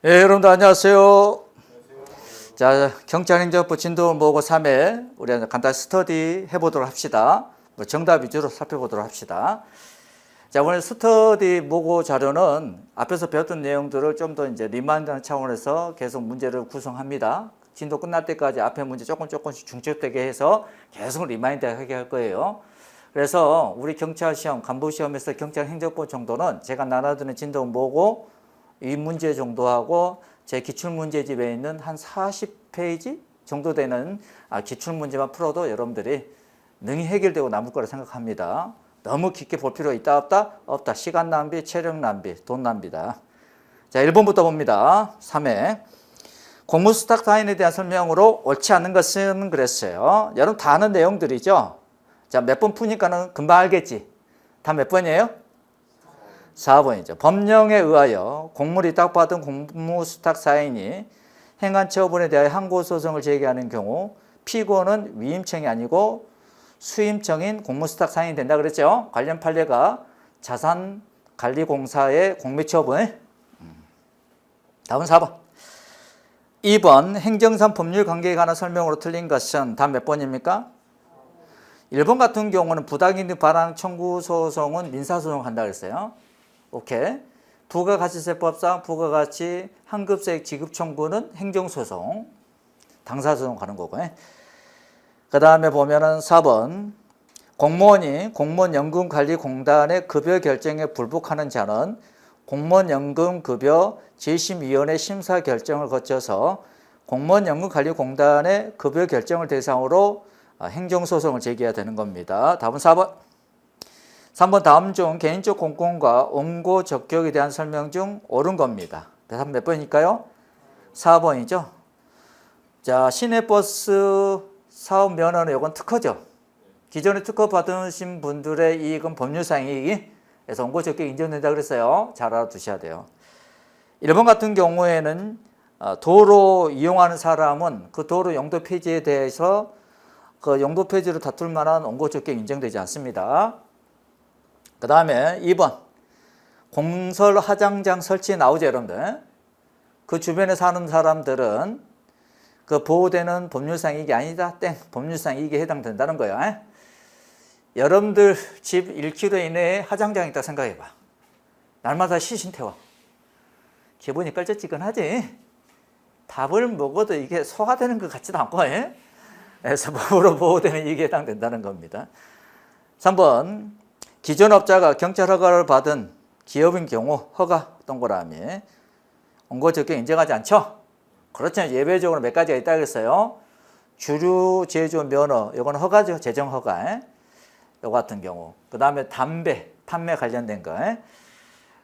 여러분들 안녕하세요. 자, 경찰행정부 진도 모의고 3회 우리 간단히 스터디 해보도록 합시다. 정답 위주로 살펴보도록 합시다. 자, 오늘 스터디 모의고 자료는 앞에서 배웠던 내용들을 좀 더 이제 리마인드하는 차원에서 계속 문제를 구성합니다. 진도 끝날 때까지 앞에 문제 조금씩 중첩되게 해서 계속 리마인드하게 할 거예요. 그래서 우리 경찰 시험, 간부 시험에서 경찰행정법 정도는 제가 나눠드는 진도 모의고 이 문제 정도하고 제 기출문제집에 있는 한 40페이지 정도 되는 기출문제만 풀어도 여러분들이 능히 해결되고 남을 거라 생각합니다. 너무 깊게 볼 필요 있다 없다? 없다. 시간 낭비, 체력 낭비, 돈 낭비다. 자, 1번부터 봅니다. 3회. 공무수탁 사인에 대한 설명으로 옳지 않는 것은 그랬어요. 여러분 다 아는 내용들이죠? 자, 몇 번 푸니까는 금방 알겠지? 다 몇 번이에요? 4번이죠. 법령에 의하여 공무를 위탁받은 공무수탁 사인이 행한 처분에 대하여 항고소송을 제기하는 경우 피고는 위임청이 아니고 수임청인 공무수탁 사인이 된다 그랬죠. 관련 판례가 자산관리공사의 공매처분. 다음은 4번. 2번 행정상 법률 관계에 관한 설명으로 틀린 것은 다음 몇 번입니까? 1번 같은 경우는 부당이득 반환 청구 소송은 민사소송 한다 그랬어요. 오케이. 부가가치세법상 부가가치 환급세액 지급 청구는 행정소송, 당사소송 가는 거고. 그 다음에 보면은 4번. 공무원이 공무원연금관리공단의 급여 결정에 불복하는 자는 공무원연금급여 재심위원회 심사 결정을 거쳐서 공무원연금관리공단의 급여 결정을 대상으로 행정소송을 제기해야 되는 겁니다. 답은 4번. 3번 다음 중 개인적 공권과 원고 적격에 대한 설명 중 옳은 겁니다. 답 몇 번일까요? 4번이죠. 자, 시내버스 사업 면허는 이건 특허죠. 기존에 특허 받으신 분들의 이익은 법률상 이익이 그래서 원고 적격 인정된다 그랬어요. 잘 알아두셔야 돼요. 1번 같은 경우에는 도로 이용하는 사람은 그 도로 용도 폐지에 대해서 그 용도 폐지로 다툴 만한 원고 적격 인정되지 않습니다. 그 다음에 2번 공설 화장장 설치 나오죠 여러분들. 그 주변에 사는 사람들은 그 보호되는 법률상 이익이 아니다 땡 법률상 이익에 해당된다는 거예요. 여러분들 집 1km 이내에 화장장이 있다 생각해봐. 날마다 시신 태워. 기분이 깔짝지근하지. 밥을 먹어도 이게 소화되는 것 같지도 않고 그래서 법으로 보호되는 이익에 해당된다는 겁니다. 3번 기존 업자가 경찰 허가를 받은 기업인 경우 허가 동그라미 원고 적격 인정하지 않죠? 그렇지만 예외적으로 몇 가지가 있다 그랬어요. 주류 제조 면허 이건 허가죠. 재정 허가 요 같은 경우. 그 다음에 담배 판매 관련된 거.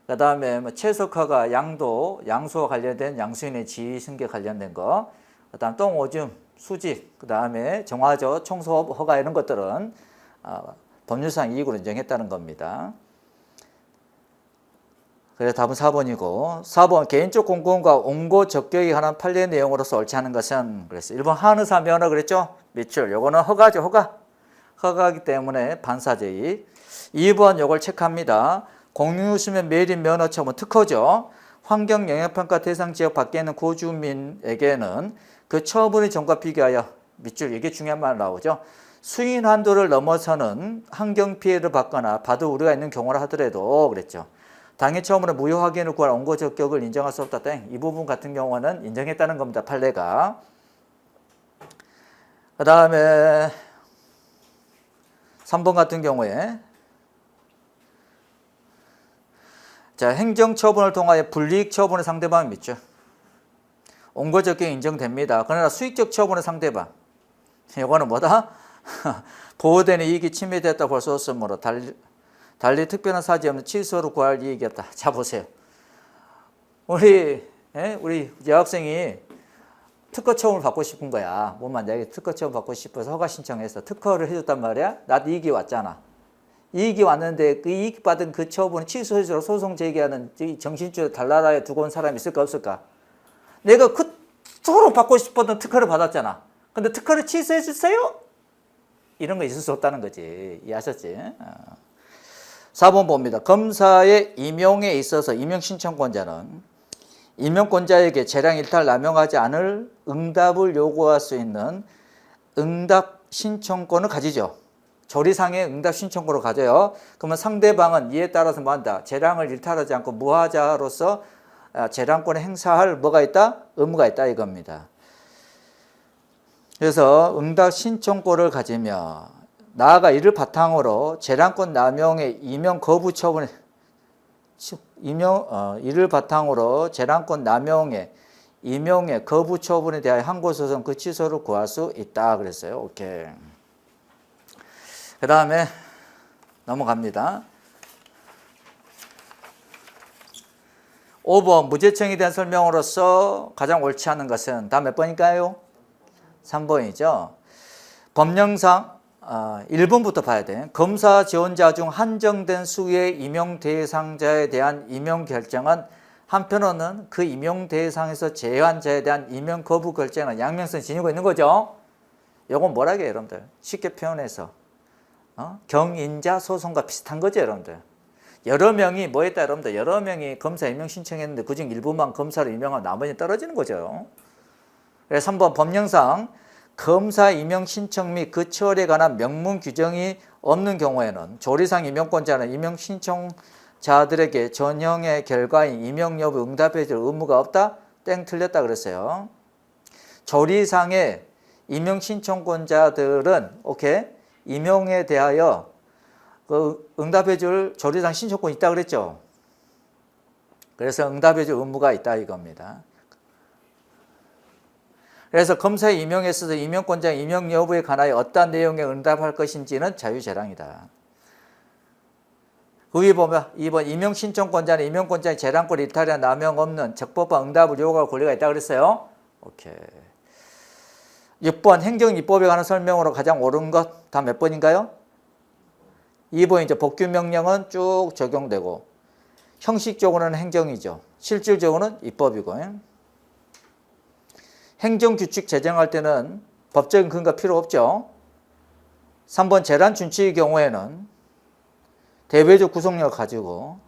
그 다음에 채석 허가 양도 양수와 관련된 양수인의 지위 승계 관련된 거. 그 다음 똥 오줌 수집 그 다음에 정화조 청소 허가 이런 것들은 법률상 이익으로 인정했다는 겁니다. 그래서 답은 4번이고 4번 개인적 공권과 원고 적격에 관한 판례 내용으로서 옳지 않은 것은 그랬어요. 1번 한의사 면허 그랬죠? 미출 요거는 허가죠. 허가이기 때문에 반사제의. 2번 요걸 체크합니다. 공유수면 매립 면허 처분 특허죠. 환경영향평가 대상 지역 밖에 있는 고주민에게는 그 처분의 점과 비교하여 밑줄 이게 중요한 말 나오죠. 수인 한도를 넘어서는 환경 피해를 받거나 받을 우려가 있는 경우라 하더라도 그랬죠. 당해 처음으로 무효 확인을 구할 원고 적격을 인정할 수 없다. 땡. 이 부분 같은 경우는 인정했다는 겁니다. 판례가. 그 다음에 3번 같은 경우에 자 행정처분을 통하여 불이익 처분의 상대방이 있죠. 원고 적격이 인정됩니다. 그러나 수익적 처분의 상대방 이거는 뭐다? 보호되는 이익이 침해됐다 볼 수 없으므로 달리 특별한 사지 없는 취소로 구할 이익이었다. 자 보세요. 우리 여학생이 특허 처분을 받고 싶은 거야. 뭐만 내가 특허 처분 받고 싶어서 허가 신청해서 특허를 해줬단 말이야. 나도 이익이 왔잖아. 이익이 왔는데 그 이익 받은 그 처분을 취소해주라 소송 제기하는 정신줄에 달나라에 두고 온 사람이 있을까 없을까? 내가 그토록 받고 싶었던 특허를 받았잖아. 근데 특허를 취소해 주세요? 이런 거 있을 수 없다는 거지. 이해하셨지? 4번 봅니다. 검사의 임용에 있어서 임용 신청권자는 임명권자에게 재량 일탈 남용하지 않을 응답을 요구할 수 있는 응답 신청권을 가지죠. 조리상의 응답 신청권을 가져요. 그러면 상대방은 이에 따라서 뭐 한다? 재량을 일탈하지 않고 무하자로서 재량권을 행사할 뭐가 있다? 의무가 있다 이겁니다. 그래서 응답 신청권을 가지며 나아가 이를 바탕으로 재량권 남용의 임용 거부 처분에 이를 바탕으로 재량권 남용의 임용의 거부 처분에 대하여 항고소송 그 취소를 구할 수 있다 그랬어요. 오케이. 그 다음에 넘어갑니다. 5번 무죄청에 대한 설명으로서 가장 옳지 않은 것은 다음 몇 번일까요? 3번이죠. 법령상 1번부터 봐야 돼. 검사 지원자 중 한정된 수의 임용 대상자에 대한 임용 결정은 한편으로는 그 임용 대상에서 제외한 자에 대한 임용 거부 결정은 양면성 지니고 있는 거죠. 이건 뭐라고 해요, 여러분들? 쉽게 표현해서 경인자 소송과 비슷한 거죠, 여러분들. 여러 명이 뭐 했다, 여러분들? 여러 명이 검사 임용 신청했는데 그중 일부만 검사로 임명하면 나머지는 떨어지는 거죠. 그래서 3번 법령상 검사 임용 신청 및 그 처리에 관한 명문 규정이 없는 경우에는 조리상 임용권자는 임용 신청자들에게 전형의 결과인 임용 여부 응답해 줄 의무가 없다? 땡 틀렸다 그랬어요. 조리상의 임용 신청권자들은 오케이 임용에 대하여 그 응답해 줄 조리상 신청권이 있다 그랬죠. 그래서 응답해 줄 의무가 있다 이겁니다. 그래서 검사의 임용에 있어서 임용권자의 임용 여부에 관하여 어떠한 내용에 응답할 것인지는 자유재량이다. 그 위에 보면 2번 임용신청권자는 임용권자의 재량권 일탈이나 남용 없는 적법한 응답을 요구할 권리가 있다고 그랬어요. 오케이. 6번 행정입법에 관한 설명으로 가장 옳은 것 다 몇 번인가요? 2번이죠. 복규명령은 쭉 적용되고 형식적으로는 행정이죠. 실질적으로는 입법이고 행정규칙 제정할 때는 법적인 근거가 필요 없죠. 3번 재란준칙의 경우에는 대외적 구속력을 가지고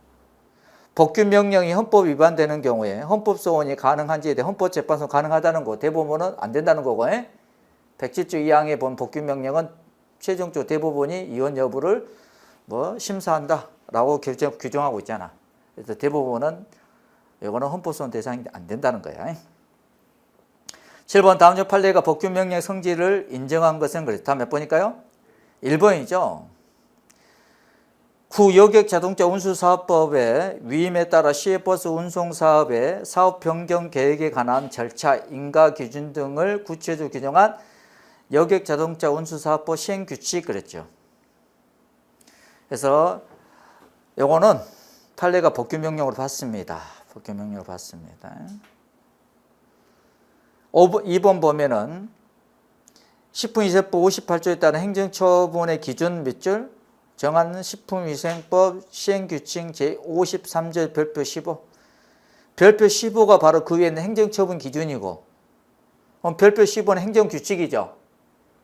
복규명령이 헌법 위반되는 경우에 헌법소원이 가능한지에 대해 헌법재판소 가능하다는 거 대법원은 안 된다는 거고 107조 2항에 본 복규명령은 최종적으로 대법원이 이혼 여부를 심사한다라고 규정하고 있잖아. 그래서 대법원은 이거는 헌법소원 대상이 안 된다는 거야. 7번 다음 중 판례가 복규명령의 성질을 인정한 것은 그랬다. 다음 몇 번일까요? 1번이죠. 구여객자동차운수사업법의 위임에 따라 시외버스 운송사업의 사업 변경 계획에 관한 절차, 인가 기준 등을 구체적으로 규정한 여객자동차운수사업법 시행규칙 그랬죠. 그래서 요거는 판례가 복규명령으로 받습니다. 복규명령으로 받습니다. 2번 보면은 식품위생법 58조에 따른 행정처분의 기준 몇 줄? 정하는 식품위생법 시행규칙 제53조 별표 15. 별표 15가 바로 그 위에 있는 행정처분 기준이고 그럼 별표 15는 행정규칙이죠.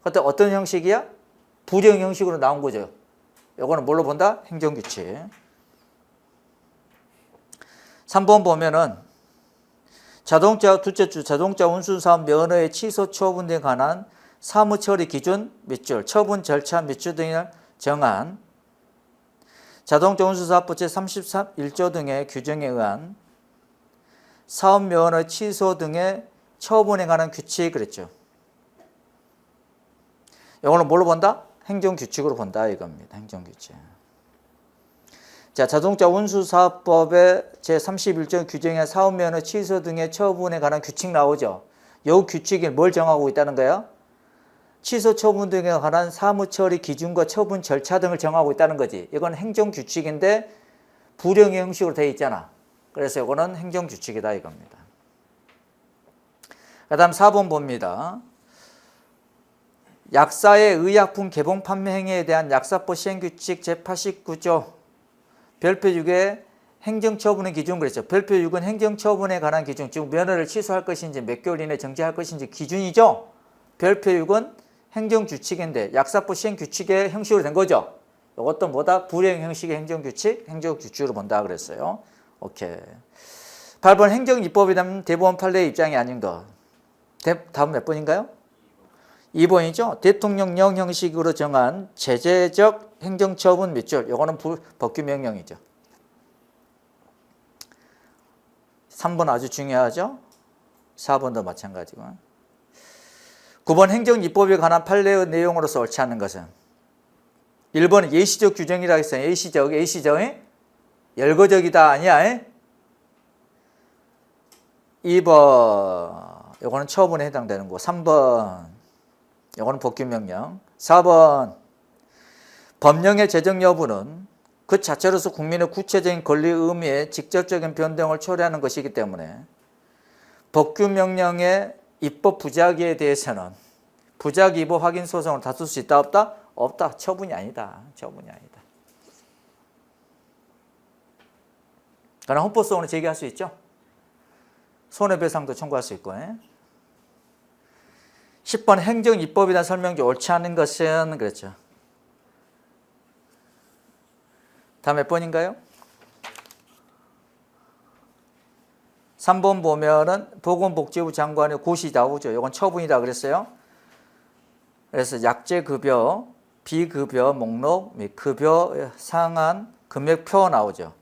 그때 어떤 형식이야? 부정 형식으로 나온 거죠. 이거는 뭘로 본다? 행정규칙. 3번 보면은 둘째 주 자동차 운수사업 면허의 취소 처분 등에 관한 사무처리 기준 몇 줄, 처분 절차 몇 줄 등을 정한 자동차 운수사업법 제31조 등의 규정에 의한 사업 면허 취소 등의 처분에 관한 규칙 그랬죠. 이거는 뭘로 본다? 행정규칙으로 본다 이겁니다. 행정규칙. 자, 자동차 운수사업법의 제31조 규정에 사업면허 취소 등의 처분에 관한 규칙 나오죠. 이 규칙이 뭘 정하고 있다는 거예요? 취소 처분 등에 관한 사무처리 기준과 처분 절차 등을 정하고 있다는 거지. 이건 행정규칙인데 불형의 형식으로 되어 있잖아. 그래서 이거는 행정규칙이다 이겁니다. 그 다음 4번 봅니다. 약사의 의약품 개봉 판매 행위에 대한 약사법 시행규칙 제89조 별표 6의 행정처분의 기준 그랬죠. 별표 6은 행정처분에 관한 기준, 즉 면허를 취소할 것인지 몇 개월 이내 정지할 것인지 기준이죠. 별표 6은 행정규칙인데 약사법 시행규칙의 형식으로 된 거죠. 이것도 뭐다? 불행 형식의 행정규칙, 행정규칙으로 본다 그랬어요. 오케이. 8번 행정입법이라면 대법원 판례의 입장이 아닌 것. 다음 몇 번인가요? 2번이죠. 대통령령 형식으로 정한 제재적 행정처분 밑줄. 이거는 법규명령이죠. 3번 아주 중요하죠. 4번도 마찬가지고. 9번 행정입법에 관한 판례의 내용으로서 옳지 않은 것은 1번은 예시적 규정이라고 했어요. 예시적 열거적이다 아니야. 2번 이거는 처분에 해당되는 거. 3번 이거는 법규명령. 4번 법령의 제정 여부는 그 자체로서 국민의 구체적인 권리 의무의 직접적인 변동을 초래하는 것이기 때문에 법규명령의 입법 부작위에 대해서는 부작위 입법 확인 소송을 다툴 수 있다 없다? 없다. 처분이 아니다. 처분이 아니다. 그러나 헌법소원을 제기할 수 있죠. 손해배상도 청구할 수 있고. 10번 행정입법이란 설명이 옳지 않은 것은 그랬죠. 다음 몇 번인가요? 3번 보면은 보건복지부 장관의 고시 나오죠. 이건 처분이다 그랬어요. 그래서 약제급여, 비급여 목록 및 급여 상한 금액표 나오죠.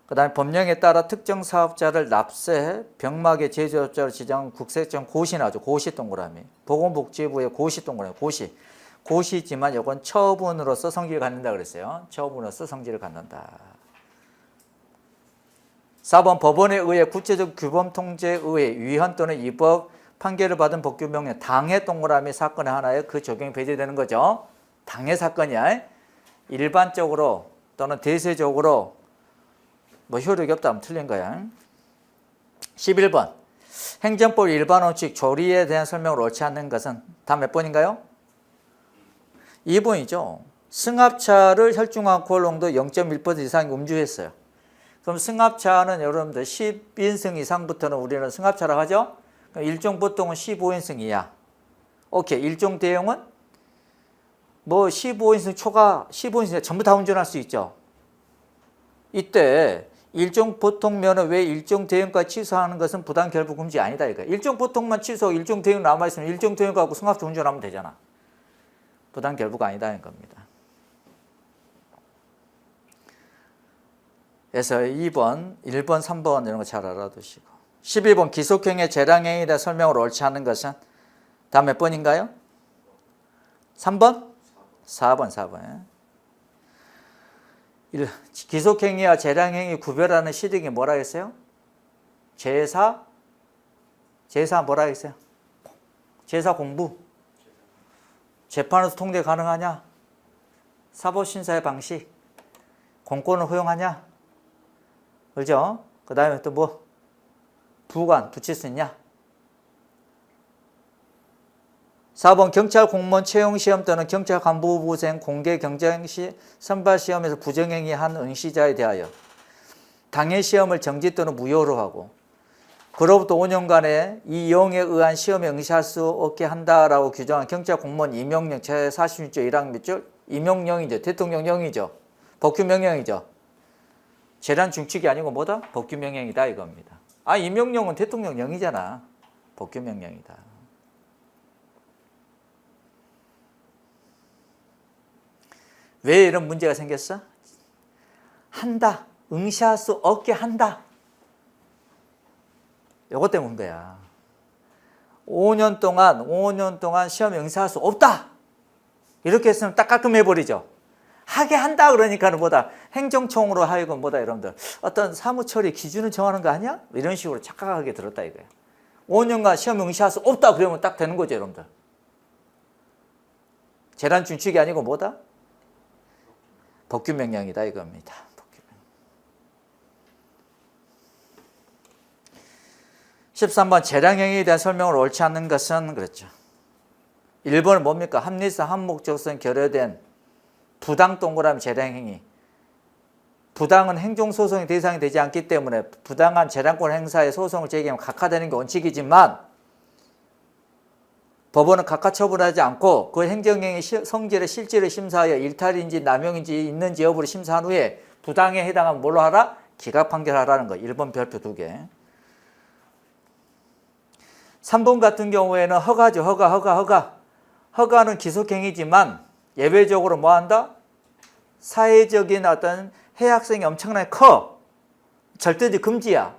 그 다음에 법령에 따라 특정 사업자를 납세해 병마개 제조업자로 지정한 국세청 고시 나오죠. 고시 동그라미. 보건복지부의 고시 동그라미. 고시지만 이건 처분으로서 성질을 갖는다 그랬어요. 처분으로서 성질을 갖는다. 4번 법원에 의해 구체적 규범 통제에 의해 위헌 또는 위법 판결을 받은 법규명령 당해 동그라미 사건의 하나에 그 적용이 배제되는 거죠. 당해 사건이야. 일반적으로 또는 대세적으로 뭐 효력이 없다 하면 틀린 거야. 11번 행정법 일반 원칙 조리에 대한 설명을 옳지 않는 것은 다음 몇 번인가요? 2번이죠. 승합차를 혈중 알코올 농도 0.1% 이상 음주했어요. 그럼 승합차는 여러분들 10인승 이상부터는 우리는 승합차라고 하죠. 그럼 일종 보통은 15인승 이하. 오케이. 일종 대형은 뭐 15인승 초과 15인승 전부 다 운전할 수 있죠. 이때 일종 보통면은 왜 일종 대형까지 취소하는 것은 부당 결부 금지 아니다 이거야. 일종 보통만 취소, 일종 대형 남아 있으면 일종 대형 갖고 승합차 운전하면 되잖아. 부당 결부가 아니다는 겁니다. 그래서 2번, 1번, 3번 이런 거 잘 알아두시고 12번 기속행위의 재량행위에 대한 설명을 옳지 않은 것은 다음 몇 번인가요? 3번? 4번. 기속행위와 재량행위 구별하는 시력이 뭐라 했어요? 제사 뭐라 했어요? 제사 공부. 재판에서 통제 가능하냐? 사법심사의 방식. 공권을 허용하냐? 그죠? 그 다음에 또 뭐? 부관 붙일 수 있냐? 4번 경찰 공무원 채용시험 또는 경찰 간부부생 공개 경쟁시 선발시험에서 부정행위한 응시자에 대하여 당해시험을 정지 또는 무효로 하고 그로부터 5년간의 이 영에 의한 시험에 응시할 수 없게 한다라고 규정한 경찰 공무원 임용령 제46조 1항 몇 줄? 임용령이죠. 대통령령이죠. 법규명령이죠. 재란 중칙이 아니고 뭐다? 법규명령이다 이겁니다. 아, 임용령은 대통령령이잖아. 법규명령이다. 왜 이런 문제가 생겼어? 한다. 응시할 수 없게 한다. 요것 때문인 거야. 5년 동안 시험에 응시할 수 없다. 이렇게 했으면 딱 깔끔해버리죠. 하게 한다 그러니까는 뭐다. 행정청으로 하여금 뭐다 여러분들. 어떤 사무처리 기준을 정하는 거 아니야? 이런 식으로 착각하게 들었다 이거야. 5년간 시험에 응시할 수 없다 그러면 딱 되는 거죠 여러분들. 재란 준칙이 아니고 뭐다? 법규명령이다 이겁니다. 13번 재량행위에 대한 설명을 옳지 않는 것은 그랬죠. 1번은 뭡니까? 합리성, 한목적성 결여된 부당 동그라미 재량행위. 부당은 행정소송의 대상이 되지 않기 때문에 부당한 재량권 행사에 소송을 제기하면 각하되는 게 원칙이지만 법원은 각하 처분하지 않고 그 행정행위 성질의 실질을 심사하여 일탈인지 남용인지 있는지 여부를 심사한 후에 부당에 해당하면 뭘로 하라? 기각 판결하라는 거. 1번 별표 2개. 3번 같은 경우에는 허가죠. 허가는 기속행위지만 예외적으로 뭐 한다? 사회적인 어떤 해악성이 엄청나게 커. 절대적 금지야.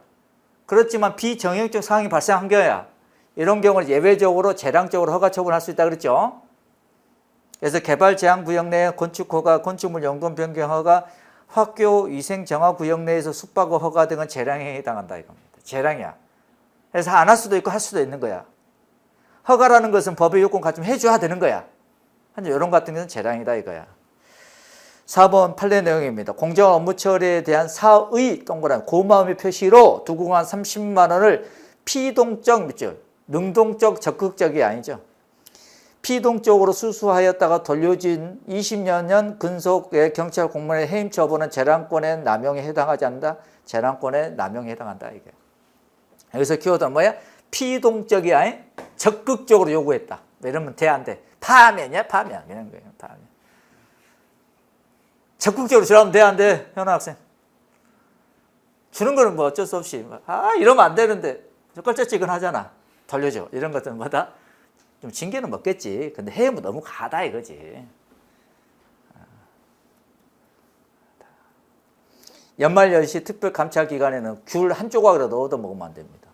그렇지만 비정형적 상황이 발생한 거야. 이런 경우는 예외적으로 재량적으로 허가 처분할 수 있다 그랬죠. 그래서 개발 제한 구역 내에 건축 허가, 건축물 용도 변경 허가, 학교 위생 정화 구역 내에서 숙박업 허가 등은 재량에 해당한다 이겁니다. 재량이야. 그래서 안 할 수도 있고 할 수도 있는 거야. 허가라는 것은 법의 요건 갖추면 해줘야 되는 거야. 이런 같은 것은 재량이다 이거야. 4번 판례 내용입니다. 공정한 업무 처리에 대한 사의 동그라미 고마움의 표시로 두고간 30만 원을 피동적, 능동적, 적극적이 아니죠. 피동적으로 수수하였다가 돌려진 20년 근속의 경찰 공무원의 해임 처분은 재량권의 남용에 해당하지 않는다. 재량권의 남용에 해당한다 이게. 여기서 키워드는 뭐야? 피동적이 아닌 적극적으로 요구했다. 이러면 돼 안 돼? 파면이야 파면 이런 거예요. 파면. 적극적으로 주라면 돼 안 돼? 현아 학생. 주는 거는 뭐 어쩔 수 없이 이러면 안 되는데 껄쩍지근하잖아. 돌려줘. 이런 것들은 뭐다? 좀 징계는 먹겠지. 근데 해임은 너무 가다 이거지. 연말 연시 특별 감찰 기간에는 귤 한 조각이라도 얻어 먹으면 안 됩니다.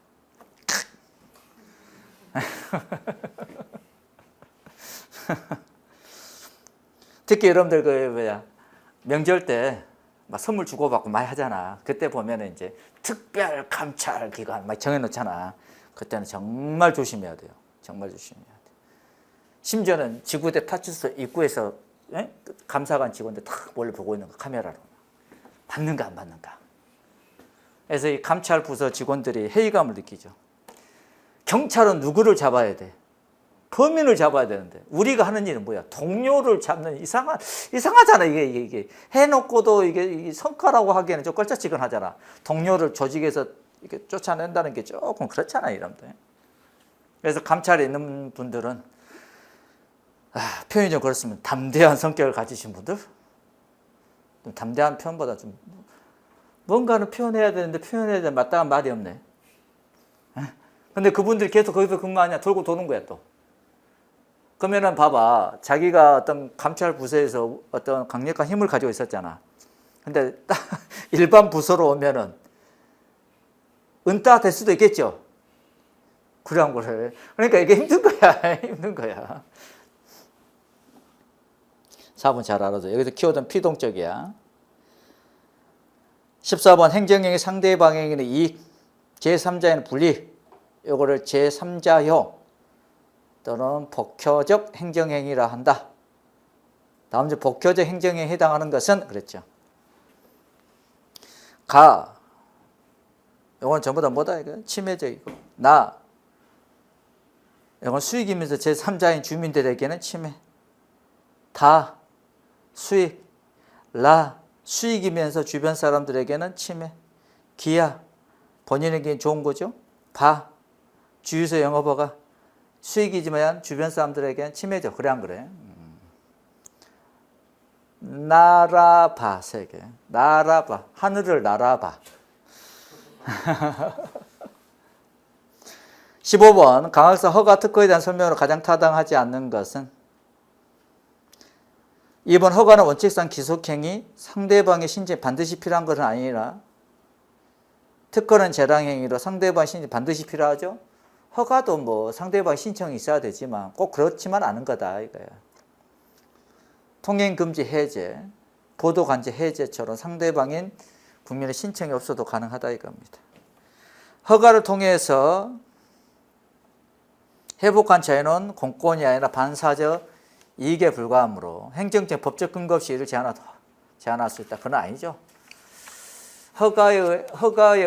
특히 여러분들 명절 때 막 선물 주고받고 많이 하잖아. 그때 보면은 이제 특별 감찰 기간 막 정해놓잖아. 그때는 정말 조심해야 돼요. 정말 조심해야 돼. 심지어는 지구대 파출소 입구에서 감사관 직원들 탁 몰래 보고 있는 거 카메라로 받는가 안 받는가. 그래서 이 감찰 부서 직원들이 회의감을 느끼죠. 경찰은 누구를 잡아야 돼? 범인을 잡아야 되는데 우리가 하는 일은 뭐야? 동료를 잡는 이상하잖아. 이게 해놓고도 이게 성과라고 하기에는 좀 껄쩍지근하잖아. 동료를 조직에서 이렇게 쫓아낸다는 게 조금 그렇잖아, 이런데. 그래서 감찰에 있는 분들은 표현이 좀 그렇습니다. 담대한 성격을 가지신 분들, 좀 담대한 표현보다 좀 뭔가는 표현해야 되는데 표현해야 되는 마땅한 말이 없네. 근데 그분들이 계속 거기서 근무하냐? 돌고 도는 거야 또. 그러면은 봐봐. 자기가 어떤 감찰 부서에서 어떤 강력한 힘을 가지고 있었잖아. 근데 딱 일반 부서로 오면은 은따 될 수도 있겠죠. 그런 거를. 그러니까 이게 힘든 거야. 힘든 거야. 4번 잘 알아줘. 여기서 키워드는 피동적이야. 14번 행정행위 상대방에게는 이익, 제3자에는 불이익. 요거를 제3자효 또는 복효적 행정행위라 한다. 다음 주 복효적 행정행위에 해당하는 것은 그랬죠. 가. 이건 전부 다 뭐다 이거? 침해적이고. 나. 이건 수익이면서 제3자인 주민들에게는 침해. 다. 수익. 라. 수익이면서 주변 사람들에게는 침해. 기야. 본인에게 좋은 거죠. 바. 주유소 영업허가. 수익이지만 주변 사람들에게는 침해죠. 그래 안 그래? 날아봐. 세 개. 날아봐. 하늘을 날아봐. 15번 강학사 허가 특허에 대한 설명으로 가장 타당하지 않는 것은 2번 허가는 원칙상 기속행위, 상대방의 신청이 반드시 필요한 것은 아니라 특허는 재량행위로 상대방의 신청이 반드시 필요하죠. 허가도 뭐 상대방 신청이 있어야 되지만 꼭 그렇지만 않은 거다 이거야. 통행금지 해제, 보도관제 해제처럼 상대방인 국민의 신청이 없어도 가능하다 이겁니다. 허가를 통해서 회복한 자유는 공권이 아니라 반사적 이익에 불과하므로 행정적 법적 근거 없이 이를 제한할 수 있다. 그건 아니죠. 허가에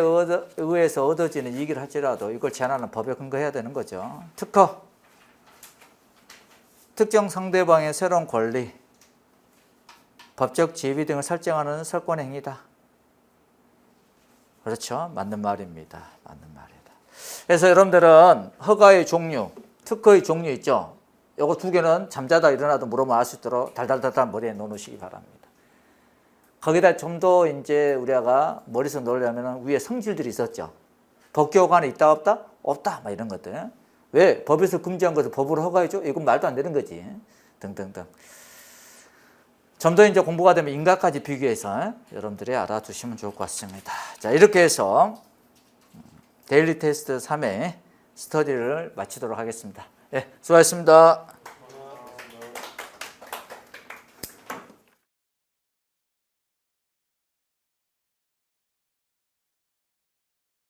의해서 얻어지는 이익을 할지라도 이걸 제한하는 법에 근거해야 되는 거죠. 특허, 특정 상대방의 새로운 권리, 법적 지위 등을 설정하는 설권 행위다. 그렇죠? 맞는 말입니다. 맞는 말이다. 그래서 여러분들은 허가의 종류, 특허의 종류 있죠? 요거 두 개는 잠자다 일어나도 물어보면 알 수 있도록 달달달달 머리에 넣어놓으시기 바랍니다. 거기다 좀 더 이제 우리가 머릿속 넣으려면 위에 성질들이 있었죠. 법교관에 있다 없다? 없다. 막 이런 것들. 왜? 법에서 금지한 것을 법으로 허가해줘? 이건 말도 안 되는 거지. 등등등. 좀 더 이제 공부가 되면 인과까지 비교해서 여러분들이 알아두시면 좋을 것 같습니다. 자, 이렇게 해서 데일리 테스트 3회 스터디를 마치도록 하겠습니다. 예, 수고하셨습니다.